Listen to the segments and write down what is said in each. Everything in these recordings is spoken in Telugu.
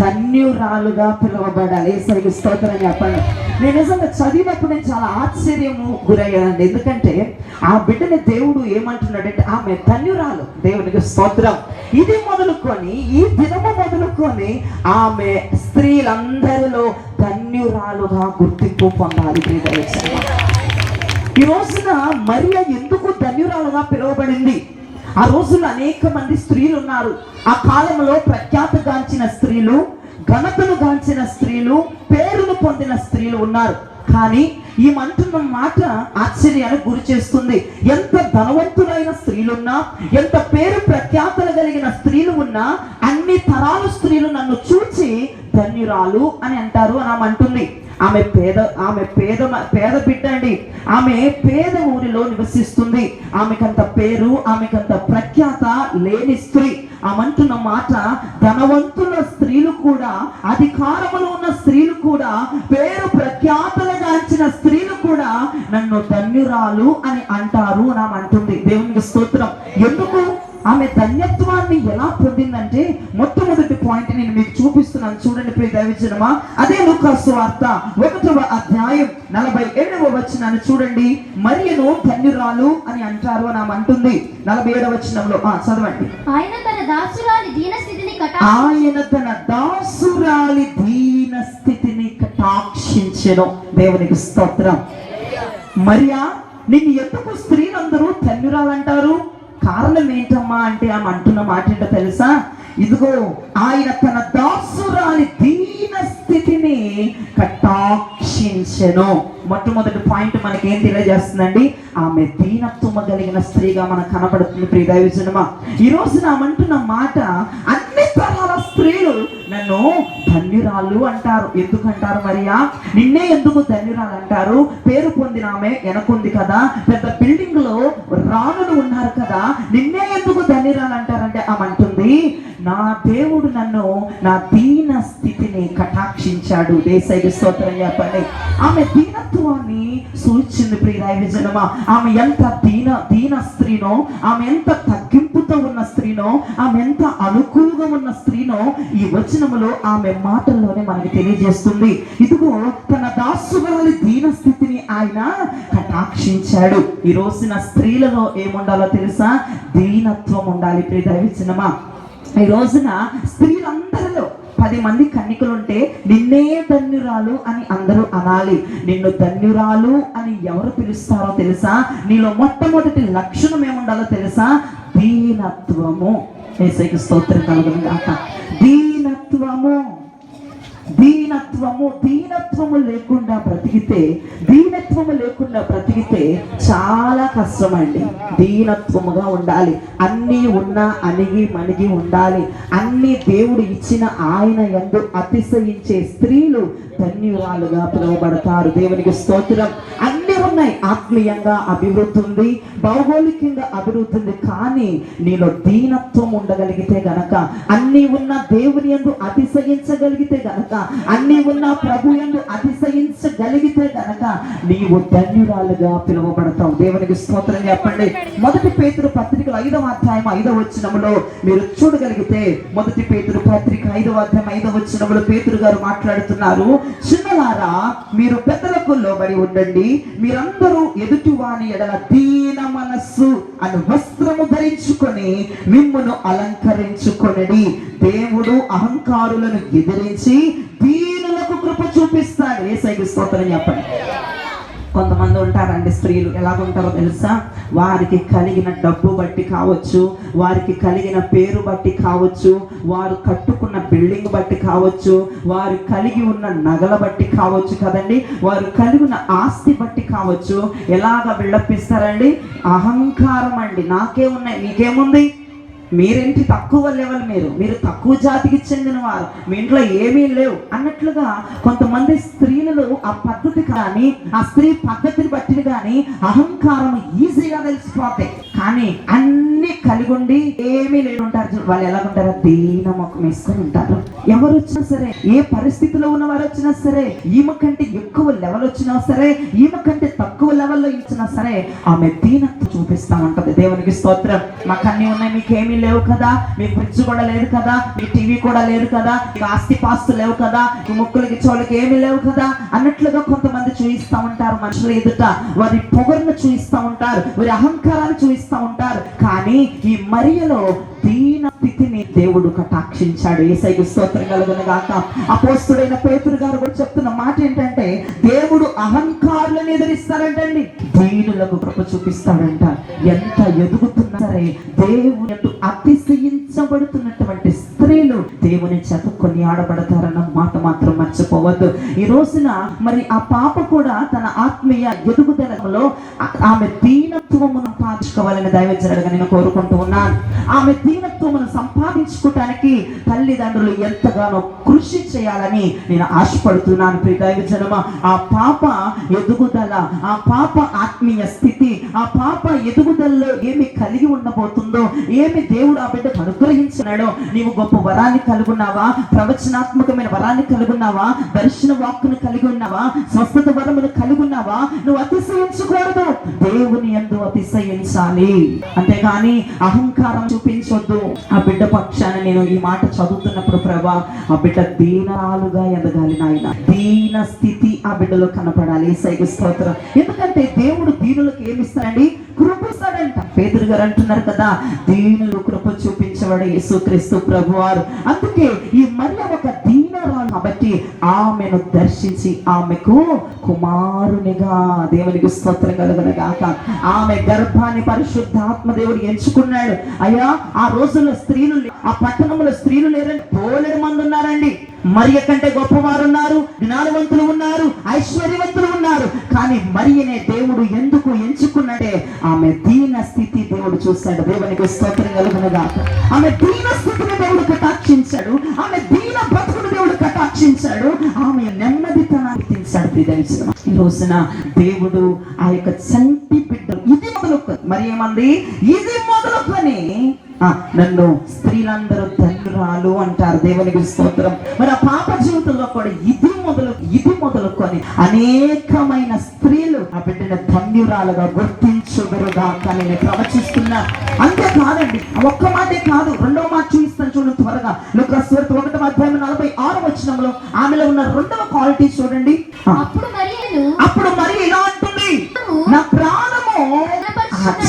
ధన్యురాలుగా పిలువబడాలి. యేసయ్యకి స్తోత్రం చెప్పండి. నేను నిజంగా చదివినప్పుడు నేను చాలా ఆశ్చర్యము గురయ్యానండి. ఎందుకంటే ఆ బిడ్డని దేవుడు ఏమంటున్నాడంటే ఆమె ధన్యురాలు. దేవునికి స్తోత్రం. ఇది మొదలుకొని ఈ దినము మొదలుకొని ఆమె స్త్రీలందరిలో ధన్యురాలుగా గుర్తింపు పొందాలి. ఈ రోజున మరియ ఎందుకు ధన్యురాలుగా పిలువబడింది? ఆ రోజుల్లో అనేక మంది స్త్రీలు ఉన్నారు. ఆ కాలంలో ప్రఖ్యాతగాంచిన స్త్రీలు, ఘనతను గాంచిన స్త్రీలు, పేరును పొందిన స్త్రీలు ఉన్నారు. కానీ ఈమంటున్న మాట ఆశ్చర్యానికి గురి చేస్తుంది. ఎంత ధనవంతులైన స్త్రీలున్నా, ఎంత పేరు ప్రఖ్యాతలు కలిగిన స్త్రీలు ఉన్నా, అన్ని తరాల స్త్రీలు నన్ను చూచి ధన్యురాలు అని అంటారు అని ఆమె అంటుంది. ఆమె పేద బిడ్డ అండి. ఆమె పేద ఊరిలో నివసిస్తుంది. ఆమెకంత పేరు, ఆమెకంత ప్రఖ్యాత లేని స్త్రీ. ఆమంటున్న మాట, ధనవంతుల స్త్రీలు కూడా, అధికారములో ఉన్న స్త్రీలు కూడా, పేరు ప్రఖ్యాతలుగాంచిన స్త్రీలు కూడా నన్ను ధన్యురాలు అని అంటారు అని ఆమె అంటుంది. దేవునికి స్తోత్రం. ఎందుకు? ఆమె ధన్యత్వాన్ని ఎలా పొందిందంటే మొట్టమొదటి పాయింట్ నేను మీకు చూపిస్తున్నాను. చూడండి ప్రియ దైవజనమా. అదే లూకా సువార్త 1వ అధ్యాయం 47వ వచనాన్ని చూడండి. మరియను ధన్యురాలు అని అంటారు అని ఆమె అంటుంది. 47వ వచనంలో చదవండి. ఆయన తన దాసురాలి దీన స్థితిని కటాక్షించెను. దేవునికి స్తోత్రం. మరియా, నిన్ను ఎందుకు స్త్రీలందరూ ధన్యురాలు అంటారు? కారణం ఏంటమ్మా అంటే ఆమె అంటున్న మాట ఏంటో తెలుసా? ఇదిగో ఆయన తన దాసురాలి దీన స్థితిని కటాక్షించెను. మొట్టమొదటి పాయింట్ మనకి ఏం తెలియజేస్తుందండి? ఆమె దీనత్వము కలిగిన స్త్రీగా మనకు కనబడుతుంది. ప్రియ దైవజనమా, ఈ రోజున ఆమంటున్న మాట, అన్ని తరాల స్త్రీలు నన్ను ధన్యురాలు అంటారు. ఎందుకంటారు మరియా? నిన్నే ఎందుకు ధన్యురాలు అంటారు? పేరు పొందిన ఆమె వెనకుంది కదా, పెద్ద బిల్డింగ్ లో రాణులు ఉన్నారు కదా, నిన్నే ఎందుకు ధన్యురాలు అంటారంటే ఆమె అంటుంది, నా దేవుడు నన్ను నా దీన స్థితిని కటాక్షించాడు. యేసయ్యకి స్తోత్రం చెప్పండి. ఆమె దీనత్వాన్ని సూచించింది. ప్రియ దైవజనమా, ఆమె ఎంత దీన స్త్రీనో, ఆమె ఎంత తగ్గింపుతో ఉన్న స్త్రీనో, ఆమె ఎంత అనుకూలంగా ఉన్న స్త్రీనో ఈ వచనములో ఆమె మాటల్లోనే మనకి తెలియజేస్తుంది. ఇదిగో తన దాసురాలి దీన స్థితిని ఆయన కటాక్షించాడు. ఈ రోజున స్త్రీలలో ఏముండాలో తెలుసా? దీనత్వం ఉండాలి. ప్రియ దైవజనమా, ఈ రోజున స్త్రీలందరిలో 10 మంది కన్యకలుంటే నిన్నే ధన్యురాలు అని అందరూ అనాలి. నిన్ను ధన్యురాలు అని ఎవరు పిలుస్తారో తెలుసా? నీలో మొట్టమొదటి లక్షణం ఏముండాలో తెలుసా? దీనత్వము. యేసయ్యకి స్తోత్రం కలుగును గాక. దీనత్వము లేకుండా బ్రతికితే చాలా కష్టమండి. దీనత్వముగా ఉండాలి. అన్నీ ఉన్నా అణిగి మణిగి ఉండాలి. అన్ని దేవుడు ఇచ్చిన ఆయన యందు అతిశయించే స్త్రీలు ధన్యురాలుగా పిలువబడతారు. దేవునికి స్తోత్రం. అన్ని ఉన్నాయి. ఆత్మీయంగా అభివృద్ధి ఉంది, భౌగోళికంగా అభివృద్ధి ఉంది. కానీ నీలో దీనత్వం ఉండగలిగితే గనక, అన్ని ఉన్న దేవుని యందు అతిశయించగలిగితే గనక, అన్ని ఉన్న ప్రభు యందు అతిశయించగలిగితే గనక నీవు ధన్యురాలుగా పిలువబడతావు. దేవునికి స్తోత్రం చెప్పండి. 1 పేతురు పత్రికలో 5వ అధ్యాయం 5వ వచనములో మీరు చూడగలిగితే, 1 పేతురు పత్రిక 5వ అధ్యాయం 5వ వచనములో పేతురు గారు మాట్లాడుతున్నారు. చిన్నలారా, మీరు పెద్దలకు లోబడి ఉండండి. మీరందరూ ఎదుటివాని ఎడల దీన మనస్సు అను వస్త్రము ధరించుకొని మిమ్మును అలంకరించుకొనడి. దేవుడు అహంకారులను ఎదిరించి దీనులకు కృప చూపిస్తాడు. యేసయ్యకి స్తోత్రం చెప్పండి. కొంతమంది ఉంటారండి స్త్రీలు, ఎలాగుంటారో తెలుసా? వారికి కలిగిన డబ్బు బట్టి కావచ్చు, వారికి కలిగిన పేరు బట్టి కావచ్చు, వారు కట్టుకున్న బిల్డింగ్ బట్టి కావచ్చు, వారు కలిగి ఉన్న నగల బట్టి కావచ్చు కదండి, వారు కలిగి ఉన్న ఆస్తి బట్టి కావచ్చు. ఎలాగ బిల్డప్పిస్తారండి? అహంకారం అండి. నాకే ఉన్నాయి, మీకేముంది? మీరేంటి తక్కువ లెవెల్, మీరు తక్కువ జాతికి చెందిన వారు, మీ ఇంట్లో ఏమీ లేవు అన్నట్లుగా కొంతమంది స్త్రీలలో ఆ పద్ధతి కానీ, ఆ స్త్రీ పద్ధతిని బట్టి కానీ అహంకారం ఈజీగా తెలిసిపోతాయి. కానీ అన్ని కలిగి ఉండి ఏమీ లేని ఉంటారు. వాళ్ళు ఎలా ఉంటారు? దీన ముఖం వేసుకొని ఉంటారు. ఎవరు వచ్చినా సరే, ఏ పరిస్థితిలో ఉన్న వారు వచ్చినా సరే, ఈమె కంటే ఎక్కువ లెవెల్ వచ్చినా సరే, ఈమె కంటే తక్కువ లెవెల్లో ఇచ్చినా సరే, ఆమె దీనత్వం చూపిస్తా ఉంటది. దేవునికి స్తోత్రం. మాకు అన్ని ఉన్నాయి, మీకు ఏమీ లేవు కదా, మీ ఫ్రిడ్జ్ కూడా లేదు కదా, మీ టీవీ కూడా లేదు కదా, మీకు ఆస్తి పాస్తులు లేవు కదా, మీ ముక్కులకి చోళ్ళకి ఏమీ లేవు కదా అన్నట్లుగా కొంతమంది చూపిస్తా ఉంటారు. మనుషుల ఎదుట వారి పొగరును చూపిస్తా ఉంటారు, వారి అహంకారాన్ని చూపిస్తా ఉంటారు. కానీ ఈ మరియలో దీన స్థితిని దేవుడు కటాక్షించాడు. యేసయ్యకు స్తోత్రం కలుగును గాక. అపోస్తలుడైన పేతురు గారు కూడా చెప్తున్న మాట ఏంటంటే, దేవుడు అహంకారులను ఎదిరిస్తారంటండి, దీనులకు కృప చూపిస్తాడంట. ఎంత ఎదుగుతున్నా సరే దేవుని అతిశయించబడుతున్నటువంటి స్త్రీలు దేవుని చేత కొనియాడబడతారన్న మాట మాత్రం మర్చిపోవద్దు. ఈ రోజున మరి ఆ పాప కూడా తన ఆత్మీయ ఎదుగుదలలో ఆమె దీనత్వమును సంపాదించుకోవాలని దైవజనుడిగా నేను కోరుకుంటూ ఉన్నాను. ఆమె దీనత్వమును సంపాదించుకోవటానికి తల్లిదండ్రులు ఎంతగానో కృషి చేయాలని నేను ఆశపడుతున్నాను. ప్రియ దైవజనమా, ఆ పాప ఎదుగుదల, ఆ పాప ఆత్మీయ స్థితి, ఆ పాప ఎదుగుదలలో ఏమి కలిగి ఉండబోతుందో, ఏమి దేవుడు ఆ బిడ్డకు అనుగ్రహించినాడో, నీవు గొప్ప వరాన్ని కలిగి ఉన్నావా, ప్రవచనాత్మకమైన వరాన్ని కలిగి ఉన్నావా, దర్శన వాక్కును కలిగి ఉన్నావా, స్వస్థత వరమును కలిగి ఉన్నావా, నువ్వు అతిశయించకూడదు, దేవుని యందు అతిశయించాలి. అంతేగాని అహంకారం చూపించొద్దు. ఆ బిడ్డ పక్షాన నేను ఈ మాట చదువుతున్నప్పుడు ప్రభా, ఆ బిడ్డ దీనాలుగా ఎదగాలి నాయన. దీన స్థితి ఆ బిడ్డలో కనపడాలి. యేసయ్యకు స్తోత్రం. ఎందుకంటే దేవుడు దీనులకు ఏమిస్తాడండి? కృప ఇస్తాడంట. పేతురు గారు అంటున్నారు కదా, దీనులు కృప చూపించేవాడు యేసుక్రీస్తు ప్రభువారు. అందుకే ఈ మరియ ఒక దీనరాలు కాబట్టి ఆమెను దర్శించి ఆమెకు కుమారునిగా, దేవునికి స్తోత్రం కలుగును గాక, ఆమె గర్భాన్ని పరిశుద్ధాత్మ దేవుడు ఎంచుకున్నాడు. అయ్యా, ఆ రోజుల్లో స్త్రీలు, ఆ పట్టణంలో స్త్రీలు లేరండి, బోలెడు మంది ఉన్నారండి. మరియ కంటే గొప్పవారు ఉన్నారు, జ్ఞానవంతులు ఉన్నారు, ఐశ్వర్యవంతులు ఉన్నారు. కానీ మరియనే దేవుడు ఎందుకు ఎంచుకున్నాడే? ఆమె దీన స్థితి దేవుడు చూశాడు. దేవునికి స్తోత్రం కలుగును గాక. ఆమె దీన స్థితిని దేవుడు కటాక్షించాడు. ఆమె దీన బ్రతుకును దేవుడు కటాక్షించాడు. ఆమె నెమ్మదితనాన్ని గుర్తించాడు. ఈ రోజున దేవుడు ఆ యొక్క చంటి బిడ్డలు ఇది మొదలుకొని, మరి ఏమంది? ఇది మొదలుకొని నన్ను స్త్రీలందరూ ధన్యురాలు అంటారు. దేవునికి స్తోత్రం. మరి ఆ పాప జీవితంలో కూడా ఇది మొదలుకొని అనేకమైన స్త్రీలు ఆ బిడ్డను ధన్యురాలుగా గుర్తించుదురుగా నేను ప్రవచిస్తున్నా. అంతేకాదండి, ఒక్క మాటే కాదు, రెండవ మాట చూపిస్తాను చూడండి త్వరగా. లూకా సువార్త 1:46 ఆమెలో ఉన్న రెండవ క్వాలిటీ చూడండి. అప్పుడు మరి ఇలా అంటుంది, నా ప్రాణము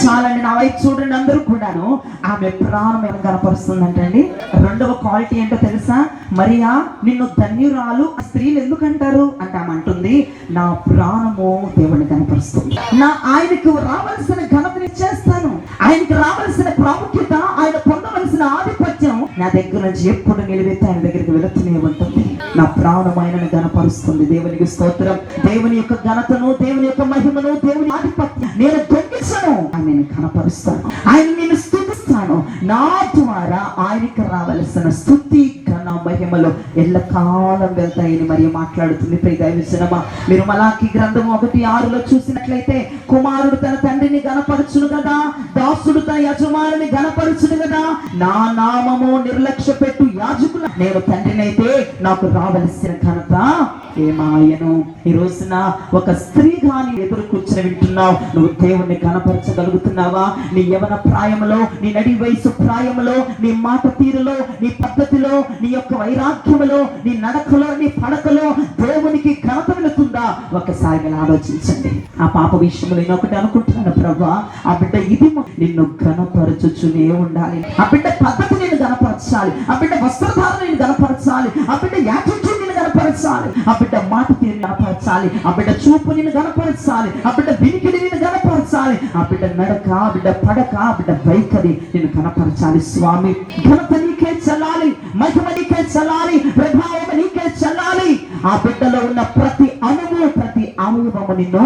చాలండి. నా వైపు చూడండి అందరూ కూడాను. ఆమె ప్రాణం ఏమైనా కనపరుస్తుందంటండి. రెండవ క్వాలిటీ ఏంటో తెలుసా? మరియా, నిన్ను ధన్యురాలు స్త్రీలు ఎందుకంటారు అంటే ఆమె అంటుంది, నా ప్రాణము దేవుని కనపరుస్తుంది. ఆయనకు రావలసిన ఘనతని చేస్తాను, ఆయనకు రావలసిన ప్రాముఖ్యత, ఆయన పొందవలసిన ఆధిపత్యం నా దగ్గర నుంచి ఎప్పుడు నిలబెట్టి ఆయన దగ్గరికి వెళుతూనే ఉంటుంది. నా ప్రాణం ఆయనను గణపరుస్తుంది. దేవునికి స్తోత్రం. దేవుని యొక్క ఘనతను, దేవుని యొక్క మహిమను, దేవుని ఆధిపత్యం నేను దొంగిసను, ఆయనను కనపరుస్తాను, ఆయన నేను స్తుతిస్తాను. నా ద్వారా ఆయనకు రావలసిన స్తుతి, ఘన, మహిమలు ఎల్లకాలం వెళ్తాయని మరి మాట్లాడుతుంది. ప్రియ దైవజనమా, మీరు మలాకి గ్రంథం 1:6 చూసినట్లయితే, కుమారుడు తన తండ్రిని గణపరచును కదా, దాసుడు తన యజమానుని గణపరచును కదా, నా నామము నిర్లక్ష్య పెట్టు యాజకుల నేను తండ్రినైతే నాకు రావలసిన ఘనత ఏమాయను. ఈ రోజున ఒక స్త్రీగా నీ ఎదురు కూర్చొని వింటున్నావు, నువ్వు దేవుణ్ణి కనపరచగలుగుతున్నావా? నీ యవన ప్రాయంలో, నీ నడి వయసు ప్రాయంలో, నీ మాట తీరులో, నీ పద్ధతిలో, నీ యొక్క వైరాగ్యములో, నీ నడకలో, నీ పడకలో దేవునికి ఘనత వెళుతుందా? ఒకసారి మీరు ఆలోచించండి. ఆ పాప విషయంలో నేను ఒకటి అనుకుంటున్నాను, ప్రభా, ఆ బిడ్డ ఇది నిన్ను ఘనపరచుచునే ఉండాలి. ఆ బిడ్డ పద్ధతి నేను గణపరచాలి, ఆ బిడ్డ వస్త్రధారణ నేను గణపరచాలి, ఆ బిడ్డ యాటిట్యూడ్ నేను గణపరచాలి, ఆ బిడ్డ మాట తీరు గణపరచాలి, ఆ బిడ్డ చూపు నేను గణపరచాలి, ఆ బిడ్డ వినికిడి నేను గణపరచాలి, ఆ బిడ్డ నడక, ఆ బిడ్డ పడక, ఆ బిడ్డ వైఖరి నేను గణపరచాలి. స్వామి, ఘనత నీకే చెల్లాలి, మహిమ నీకే చెల్లాలి, ప్రభావం నీకే చెల్లాలి. ఆ బిడ్డలో ఉన్న ప్రతి అణువు, ప్రతి అవయవము నిన్ను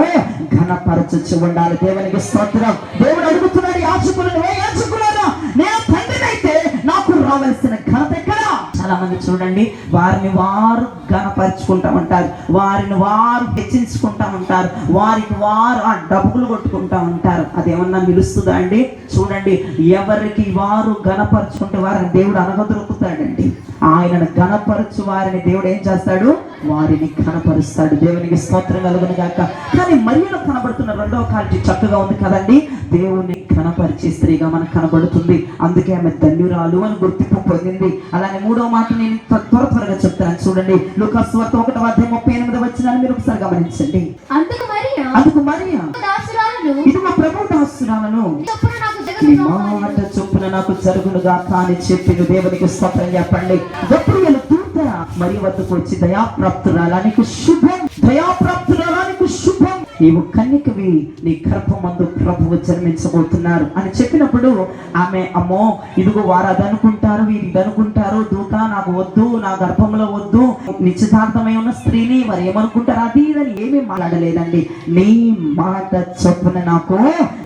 ఘనపరచు ఉండాలి. దేవునికి స్తోత్రం. దేవుడు అడుగుతున్నాడు యాజకులను, ఏ యాజకులారా, నేను తండ్రినైతే నాకు రావాల్సిన ఘనత ఎక్కడ? చాలా మంది చూడండి, వారిని వారు ఘనపరుచుకుంటా ఉంటారు, వారిని వారు హెచ్చించుకుంటా ఉంటారు, వారికి వారు ఆ డబ్బులు కొట్టుకుంటా ఉంటారు. అదేమన్నా నిలుస్తుందా అండి? చూడండి, ఎవరికి వారు ఘనపరుచుకుంటే వారిని దేవుడు అనగదొరుకుతాడండి. ఆయనను ఘనపరచు వారిని దేవుడు ఏం చేస్తాడు? వారిని ఘనపరుస్తాడు. దేవునికి స్తోత్రం కలుగును గాక. కానీ మరియలో కనబడుతున్న రెండవ క్వాలిటీ చక్కగా ఉంది కదండి. దేవుని ఘనపరిచే స్త్రీగా మనకు కనబడుతుంది. అందుకే ఆమె ధన్యురాలు అని గుర్తింపు పొందింది. అలానే మూడవ మాట నేను త్వరగా చెప్తాను. చూడండి, లూకాసు సువార్త 1:38 మీరు ఒకసారి గమనించండి. అందుకు మరియా ఇది మా ప్రభు దాసురాలను నీ మాట చొప్పున నాకు జరుగును గాక అని చెప్పింది. దేవునికి స్తోత్రం చెప్పండి. గబ్రియేలు దూత మరి వద్దకు వచ్చి దయాప్రాప్తురాలా నీకు శుభం, దయాప్రాప్తురాలా నీకు శుభం, నీవు కన్యకవి, నీ గర్భమందు ప్రభువు జన్మించబోతున్నారు అని చెప్పినప్పుడు ఆమె అమ్మో ఇదిగో వారు అదనుకుంటారు, వీరు ఇదనుకుంటారు, దూత నాకు వద్దు, నా గర్భంలో వద్దు, నిశ్చితార్థమై ఉన్న స్త్రీని వారు ఏమనుకుంటారు, అది ఇదని ఏమీ మాట్లాడలేదండి. నీ మాట చొప్పున నాకు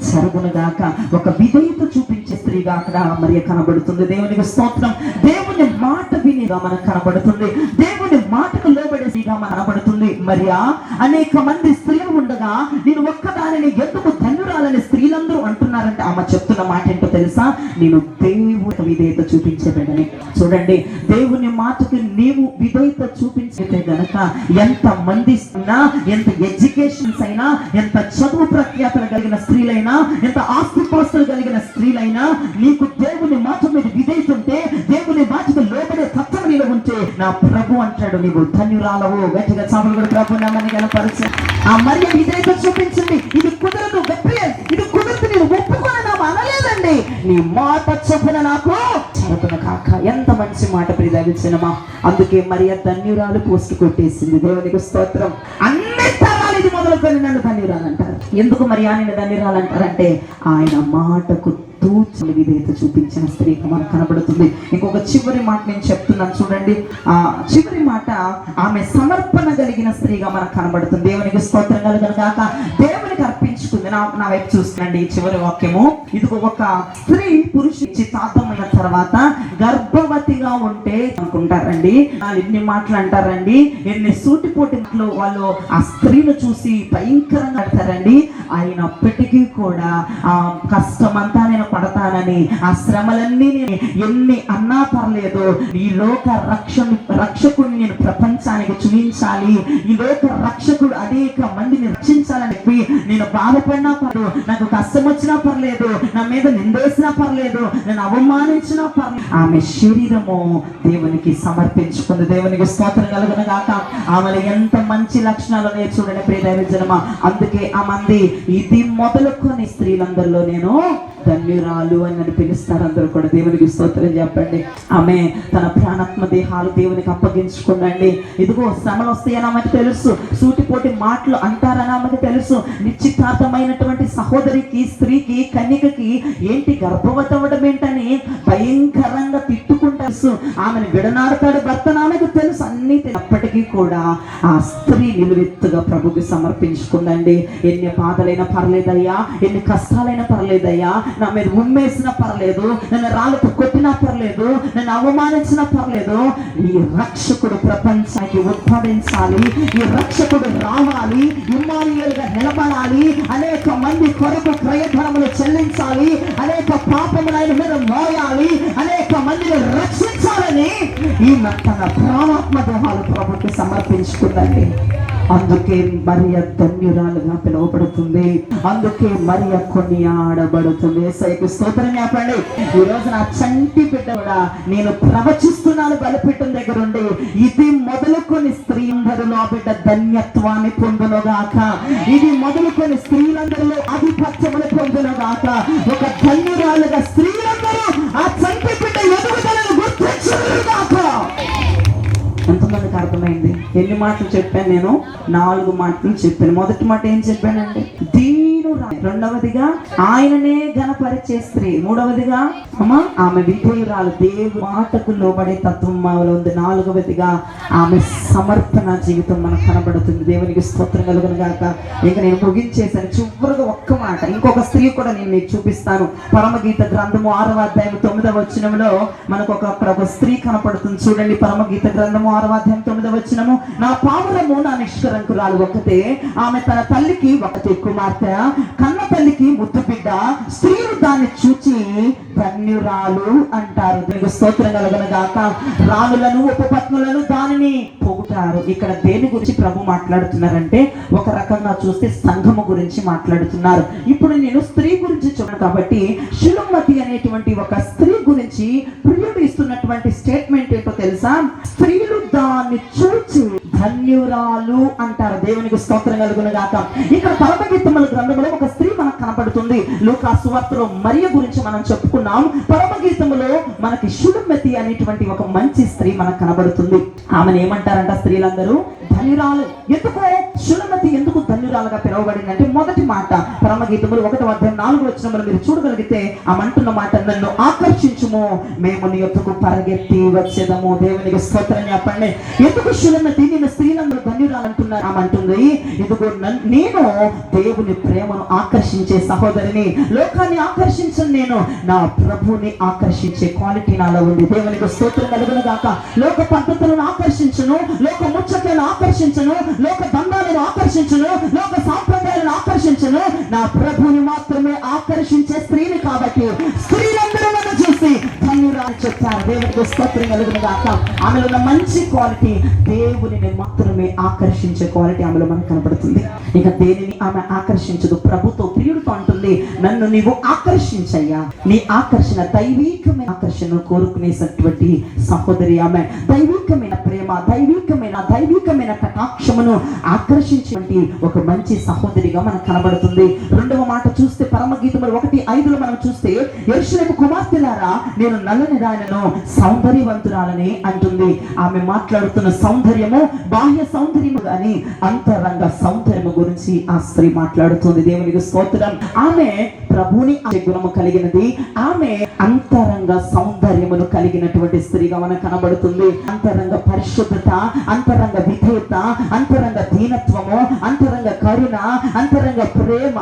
జరుగును గాక. ఒక విధేయత చూపించే స్త్రీగా అక్కడ మరియ కనబడుతుంది. దేవునికి స్తోత్రం. దేవుని మాట వినిగా మనకు కనబడుతుంది, దేవుని మాటకు లోబడే స్త్రీగా మనకు కనబడుతుంది. మరియా అనేక మంది స్త్రీలు ఉండగా నేను ఒక్కదానిని ఎందుకు ధన్యురాలని స్త్రీలందరూ అంటున్నారంటే ఆమె చెప్తున్న మాట ఏంటో తెలుసా? నేను దేవుని విధేయత చూపించే బిడ్డని. చూడండి, దేవుని మాటకి నీవు విధేయత చూపించితే గనక ఎంత మంది ఎంత ఎడ్యుకేషన్స్ అయినా, ఎంత చదువు ప్రఖ్యాతలు కలిగిన స్త్రీలైనా, ఎంత ఆస్తిపాస్తులు కలిగిన స్త్రీలైనా, నీకు దేవుని మాట మీద విధేయత ఉంటే, దేవుని మాటకు లోబడే తత్వం నీలో ఉంటే, నా ప్రభు అంటాడు నీవు ధన్యురాలవు. గట్టిగా చాపలు కూడా ప్రభు నామని గనపరచు. ఆ మరియ విధేయత చూపించింది. ఇది కుదరదు గబ్రియేల్, ఇది కుదరదు, నేను ఒప్పుకొని నా అనలేదండి, నీ మాట చొప్పున నాకు జరుగును కాక. ఎంత మంచి మాట ప్రియదవించినమా. అందుకే మరియ ధన్యురాలు పోస్ట్ కొట్టేసింది. దేవునికి స్తోత్రం. అన్ని తరాలు ఇది మొదలుకొని నన్ను ధన్యురాలు అంటారు. ఎందుకు మరియా నిన్ను ధన్యురాలు అంటారంటే ఆయన మాటకు తూచని విధేయత చూపించిన స్త్రీగా మనకు కనబడుతుంది. ఇంకొక చివరి మాట నేను చెప్తున్నాను చూడండి. ఆ చివరి మాట ఆమె సమర్పణ కలిగిన స్త్రీగా మనకు కనబడుతుంది. దేవునికి స్తోత్రం కలుగును గాక. దేవునికి అర్పించుకుంది. నా వైపు చూస్తుందండి. చివరి వాక్యము, ఇదిగో ఒక స్త్రీ పురుషు నిశ్చితార్థమైన తర్వాత గర్భవతిగా ఉంటే అనుకుంటారండి, ఎన్ని మాటలు అంటారండి, ఎన్ని సూటిపోటి మాటలు వాళ్ళు ఆ స్త్రీను చూసి భయంకరంగా అంటారండి. అయినప్పటికీ కూడా ఆ కష్టమంతా నేను పడతానని, ఆ శ్రమలన్నీ నేను ఎన్ని అన్నా పర్లేదు, ఈ లోక రక్షకుడిని నేను ప్రపంచానికి చూపించాలి, ఈ లోక రక్షకుడు అనేక మందిని రక్షించాలని చెప్పి నేను బాధపడినా పర్లేదు, నాకు కష్టం వచ్చినా పర్లేదు, నా మీద నిందేసినా పర్లేదు, నేను అవమానించినా పర్లేదు, ఆమె శరీరము దేవునికి సమర్పించుకుంది. దేవునికి స్తోత్రం కలుగును గాక. ఆమెలో ఎంత మంచి లక్షణాలు ఉన్నాయి చూడండి ప్రియదైవజనమా. అందుకే ఆ మంది ఇది మొదలుకొని స్త్రీలందరిలో నేను ధన్యురాలు అని నన్ను పిలుస్తారు. అందరూ కూడా దేవునికి స్తోత్రం చెప్పండి. ఆమె తన ప్రాణాత్మ దేహాలు దేవునికి అప్పగించుకుందండి. ఇదిగో శ్రమలు వస్తాయని ఆమెకు తెలుసు, సూటిపోటి మాటలు అంటారని ఆమెకు తెలుసు. నిశ్చితార్థమైనటువంటి సహోదరికి, స్త్రీకి, కన్యకకి ఏంటి గర్భవతి అవ్వడం ఏంటని భయంకరంగా తిట్టుకుంటారు. ఆమెను విడనాడతాడు భర్త, ఆమెకు తెలుసు అన్ని. అప్పటికీ కూడా ఆ స్త్రీ నిలువెత్తుగా ప్రభుకి సమర్పించుకుందండి. ఎన్ని బాధలైనా పర్లేదయ్యా, ఎన్ని కష్టాలైనా పర్లేదయ్యా, నా మీద ఉమ్మేసినా పర్లేదు, నన్ను రాళ్ళతో కొట్టినా పర్లేదు, నన్ను అవమానించినా పర్లేదు, ఈ రక్షకుడు ప్రపంచానికి ఉద్భవించాలి, ఈ రక్షకుడు రావాలి, ఇమ్మానుయేలుగా నిలబడాలి, అనేక మంది కొరకు క్రయధనములు చెల్లించాలి, అనేక పాపములు ఆయన మీద మోయాలి, అనేక మందిని రక్షించాలని ఈ తన ప్రాణాత్మ దేహాలు ప్రభుకి సమర్పించుకుందండి. అందుకే మరియ ధన్యురాలుగా పిలువబడుతుంది. అందుకే మరియ కొనియాడబడుతుంది. యేసయ్యకు స్తోత్రం చెప్పండి. ఈ రోజు నా చంటి బిడ్డ కూడా నేను ప్రవచిస్తున్నాను బలిపీఠం దగ్గర ఉండి, ఇది మొదలుకొని స్త్రీలందరిలో బిడ్డ ధన్యత్వాన్ని పొందునుగాక, ఇది మొదలుకొని స్త్రీలందరిలో ఆధిపత్యములు పొందునుగాక. ఒక ధన్యురాలుగా స్త్రీలందరూ ఆ చంటి బిడ్డ ఎదుగుదలను గుర్తించుగాక. ఎంతమందికి అర్థమైంది? ఎన్ని మాటలు చెప్పాను నేను? 4 మాటలు చెప్పాను. మొదటి మాట ఏం చెప్పానండి? దీని రెండవదిగా ఆయననే ఘనపరిచే స్త్రీ. మూడవదిగా ఆమె విధేయురాలు, దేవుని మాటకు లోబడే తత్వం ఆమెలో ఉంది. నాలుగవదిగా ఆమె సమర్పణ జీవితం మనకు కనబడుతుంది. దేవునికి స్తోత్రం కలుగును గాక. ఇక నేను ముగించేసాను. చివరిగా ఒక్క మాట, ఇంకొక స్త్రీ కూడా నేను మీకు చూపిస్తాను. పరమగీత గ్రంథము 6వ అధ్యాయం 9వ వచనంలో మనకు ఒక స్త్రీ కనపడుతుంది. చూడండి, పరమగీత గ్రంథము 6వ అధ్యాయం 9వ వచనము. నా పావురము నా నిష్కరంకురాలు ఒకతే, ఆమె తన తల్లికి ఒకతే కుమార్తె, కన్న తల్లికి ముద్దు బిడ్డ, స్త్రీలు దాన్ని చూచి ధన్యురాలు అంటారు. దీనికి స్తోత్రం కలుగును గాక. రాణులను ఉపపత్నులను దానిని పొగుటారు. ఇక్కడ దేని గురించి ప్రభు మాట్లాడుతున్నారంటే, ఒక రకంగా చూస్తే సంఘము గురించి మాట్లాడుతున్నారు. ఇప్పుడు నేను స్త్రీ గురించి చూడను కాబట్టి షులమ్మతి అనేటువంటి ఒక స్త్రీ గురించి ప్రియుడు ఇస్తున్నటువంటి స్టేట్మెంట్ ఏంటో తెలుసా? స్త్రీలు దాన్ని చూచి ధన్యురాలు అంటారు. దేవునికి స్తోత్రం కలుగును గాక. ఇక్కడ పరమగీతముల గ్రంథంలో ఒక స్త్రీ మనకు కనపడుతుంది. లూకా సువార్తలో మరియ గురించి మనం చెప్పుకున్నాం. పరమగీతములో మనకి షులమ్మతి అనేటువంటి ఒక మంచి స్త్రీ మనకు కనబడుతుంది. ఆమెను ఏమంటారంట స్త్రీలందరూ? ధన్యురాలు. ఎందుకు షులమ్మతి ఎందుకు ధన్యురాలుగా పిలువబడిందంటే, మొదటి మాట పరమగీతములు 1వ అధ్యాయం 4వ వచనంలో మీరు చూడగలిగితే ఆమె అంటున్న మాట, నన్ను ఆకర్షించుము, మేము నీ యొద్దకు పరిగెత్తి వచ్చేదము. దేవునికి స్తోత్రం చెప్పండి. ఎందుకు షులమ్మతి నేను స్త్రీలందరూ ధన్యురాలు అంటున్నారు? ఆమె అంటుంది, ఇదిగో నేను దేవుని ప్రేమను ఆకర్షించే సహోదరిని, లోకాన్ని ఆకర్షించను, నేను నా ప్రభుని ఆకర్షించే క్వాలిటీ నాలో ఉంది. దేవునికి స్తోత్రం కలుగును గాక. లోక పద్ధతులను ఆకర్షించును, లోక ముచ్చట్లను ఆకర్షించును, లోక దండాలను ఆకర్షించును, లోక సాంప్రదాయాలను ఆకర్షించును, నా ప్రభుని మాత్రమే ఆకర్షించే స్త్రీని. కాబట్టి స్త్రీలందరూ నన్ను చూసి ధన్యురాలు చెప్తారు. దేవునికి స్తోత్రం కలుగును గాక. ఆమెలో ఉన్న మంచి క్వాలిటీ, దేవుని మాత్రమే ఆకర్షించే క్వాలిటీ ఆమెలో మనకు కనపడుతుంది. ఇక దేనిని ఆమె ఆకర్షించదు, ప్రభుతో ప్రియుడితో అంటుంది, నన్ను నీవు ఆకర్షించయ్యా. నీ ఆకర్షణ దైవికమైన ఆకర్షణను కోరుకునేటువంటి సహోదరి ఆమె. దైవికమైన ప్రేమ, దైవికమైన కటాక్షమును ఆకర్షించేటువంటి ఒక మంచి సహోదరిగా మనకు కనబడుతుంది. రెండవ మాట చూస్తే పరమగీతములు 1:5లో మనం చూస్తే, యెరూషలేము కుమార్తెలారా, నేను నల్లని దానిను సౌందర్యవంతురాలని అంటుంది. ఆమె మాట్లాడుతున్న సౌందర్యము బాహ్య సౌందర్యము గాని అంతరంగ సౌందర్యము గురించి ఆ స్త్రీ మాట్లాడుతుంది. దేవునికి స్తోత్రం. ఆమె ప్రభుని గుణము కలిగినది. ఆమె అంతరంగ సౌందర్యమును కలిగినటువంటి స్త్రీగా మనకు కనబడుతుంది. అంతరంగ పరిశుద్ధత, అంతరంగ విధేయత, అంతరంగ దీనత్వము, అంతరంగ కరుణ, అంతరంగ ప్రేమ,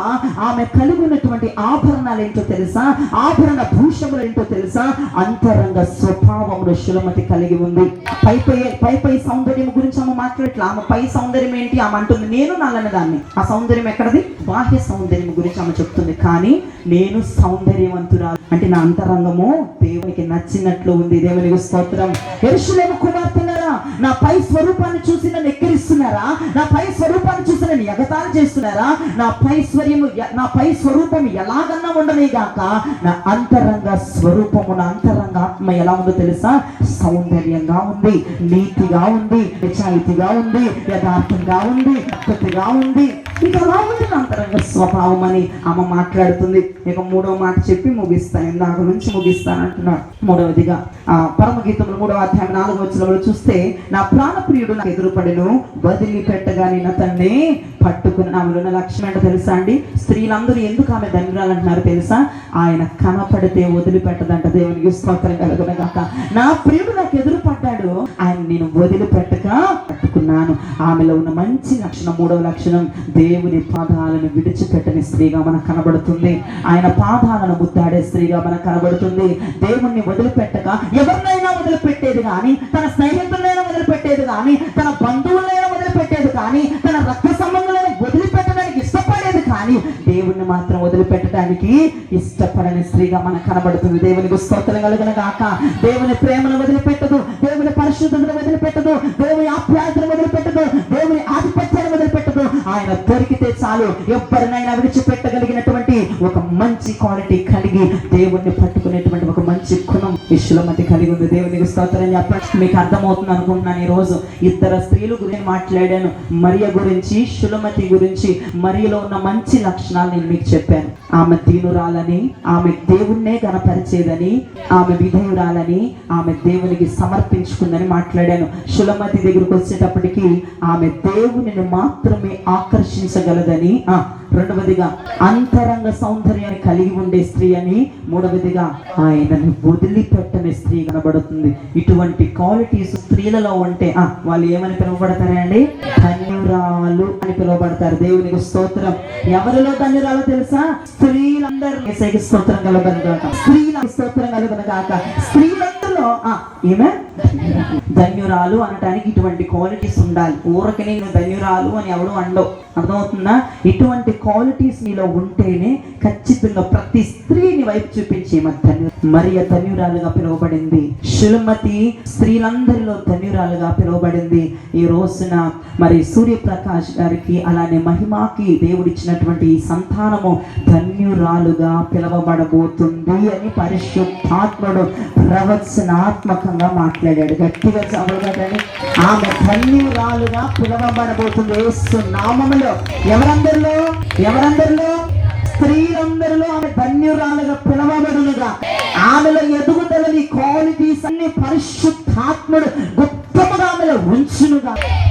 ఆమె కలిగి ఉన్నటువంటి ఆభరణాలు ఏంటో తెలుసా? ఆభరణ భూషములు ఏంటో తెలుసా? అంతరంగ స్వభావమును షులమ్మతి కలిగి ఉంది. పై సౌందర్యం గురించి ఆమె మాట్లాడట్లా. ఆమె పై సౌందర్యం ఏంటి? ఆమె అంటుంది, నేను నల్లని దాన్ని. ఆ సౌందర్యం ఎక్కడది? బాహ్య సౌందర్యం గురించి ఆమె చెప్తుంది. కానీ నేను సౌందర్యవంతురాలు అంటే నా అంతరంగము దేవునికి నచ్చినట్లు ఉంది. దేవునికి స్తోత్రం. యెరూషలేము కుమార్తెలారా, నా పై స్వరూపాన్ని చూసి నన్ను ఎక్కిరిస్తున్నారా? నా పై స్వరూపాన్ని చూసి నన్ను ఎగతాళి చేస్తున్నారా? నా పై స్వరూపం ఎలాగన్నా ఉండనే గాక, నా అంతరంగ స్వరూపము, నా అంతరంగ ఆత్మ ఎలా ఉందో తెలుసా? సౌందర్యంగా ఉంది, నీతిగా ఉంది, నిజాయితీగా ఉంది, యథార్థంగా ఉంది, పద్ధతిగా ఉంది. ఇంకా అలా ఉంది నా అంతరంగ స్వభావం అని ఆమె మాట్లాడుతుంది. ఇక మూడవ మాట చెప్పి ముగిస్తాను, ఇందాక నుంచి ముగిస్తాను అంటున్నాడు. మూడవదిగా పరమగీతములు 3వ అధ్యాయం 4వ వచనంలో చూస్తే, నా ప్రాణప్రియుడు నాకు ఎదురుపడెను, వదిలిపెట్టగా నేను అతన్ని పట్టుకుని. ఆమెలో ఉన్న లక్ష్యం ఏంటో తెలుసా అండి? స్త్రీలందరూ ఎందుకు ఆమె ధన్యురాలు అంటున్నారు తెలుసా? ఆయన కనపడితే వదిలిపెట్టదంట. దేవునికి స్తోత్రం కలుగును గాక. నా ప్రియుడు నాకు ఎదురుపడ్డాడు, ఆయన నేను వదిలిపెట్టక పట్టుకున్నాను. ఆమెలో ఉన్న మంచి లక్షణం, మూడవ లక్షణం, దేవుని పాదాలను విడిచిపెట్టని స్త్రీగా మనకు కనబడుతుంది. ఆయన పాదాలను ముద్దాడే స్త్రీగా మనకు కనబడుతుంది. దేవుణ్ణి వదిలిపెట్టక ఎవరినైనా వదిలిపెట్టేది కానీ, తన స్నేహితులైనా వదిలిపెట్టేది కానీ, తన బంధువులైనా వదిలిపెట్టేది కానీ, తన రక్త సంబంధాలను వదిలిపెట్టడానికి ఇష్టపడేది కానీ, దేవుణ్ణి మాత్రం వదిలిపెట్టడానికి ఇష్టపడని స్త్రీగా మనకు కనబడుతుంది. దేవునికి స్తోత్రం కలుగును గాక. దేవుని ప్రేమను వదిలిపెట్టదు, దేవుని పరిశుద్ధతను వదిలిపెట్టదు, దేవుని ఆప్యాయతను వదిలిపెట్టదు, దేవుని ఆధిపత్యాన్ని వదిలిపెట్టదు. ఆయన దొరికితే చాలు ఎవరినైనా విడిచిపెట్టగలిగినటువంటి ఒక మంచి క్వాలిటీ కలిగి దేవుణ్ణి పట్టుకునేటువంటి ఒక మంచి గుణం ఈ షులమ్మతి కలిగి ఉంది. దేవునికి స్తోత్రం చెప్పండి. మీకు అర్థమవుతుంది అనుకుంటున్నాను. ఈ రోజు ఇద్దరు స్త్రీల గురించి మాట్లాడాను, మరియ గురించి, షులమ్మతి గురించి. మరియలో ఉన్న మంచి లక్షణాలు నేను మీకు చెప్పాను. ఆమె దీనురాలని, ఆమె దేవుణ్ణే గణపరిచేదని, ఆమె విధేయురాలని, ఆమె దేవునికి సమర్పించుకుందని మాట్లాడాను. షులమ్మతి దగ్గరకు వచ్చేటప్పటికి ఆమె దేవునిని మాత్రమే ఆకర్షించగలదని, రెండవదిగా అంతరంగ సౌందర్యాన్ని కలిగి ఉండే స్త్రీ అని, మూడవదిగా ఆయనని వదిలిపెట్టని స్త్రీ కనబడుతుంది. ఇటువంటి క్వాలిటీస్ స్త్రీలలో ఉంటే వాళ్ళు ఏమని పిలువబడతారండి? ధన్యురాలు అని పిలువబడతారు. దేవునికి స్తోత్రం. ఎవరిలో ధన్యురాలు తెలుసా? స్త్రీలందరూ యేసయ్యకి స్తోత్రం కలుగునుగాక. స్త్రీలకు స్తోత్రం కలుగునుగాక. స్త్రీలందరిలో ఈమె ధన్యురాలు అనటానికి ఇటువంటి క్వాలిటీస్ ఉండాలి. ఊరకి నేను ధన్యురాలు అని ఎవడు అండవు. అర్థమవుతుందా? ఇటువంటి క్వాలిటీస్ నీలో ఉంటేనే ఖచ్చితంగా ప్రతి స్త్రీని వైపు చూపించే మరియ ధన్యురాలుగా పిలువబడింది. శులమతి స్త్రీలందరిలో ధన్యురాలుగా పిలువబడింది. ఈ రోజున మరి సూర్యప్రకాష్ గారికి అలానే మహిమాకి దేవుడిచ్చినటువంటి ఈ సంతానము ధన్యురాలుగా పిలువబడబోతుంది అని పరిశుద్ధాత్ముడు ప్రవచనాత్మకంగా మాట్లాడాడు. గట్టిగా చదవగలని ఆమె ధన్యురాలుగా పిలువబడబోతుంది యేసు నామములో. ఎవరందరిలో స్త్రీలందరిలో ఆమె ధన్యురాలుగా పిలవబడునుగా. ఆమెలో ఎదుగుదలని క్వాలిటీస్ అన్ని పరిశుద్ధాత్ముడు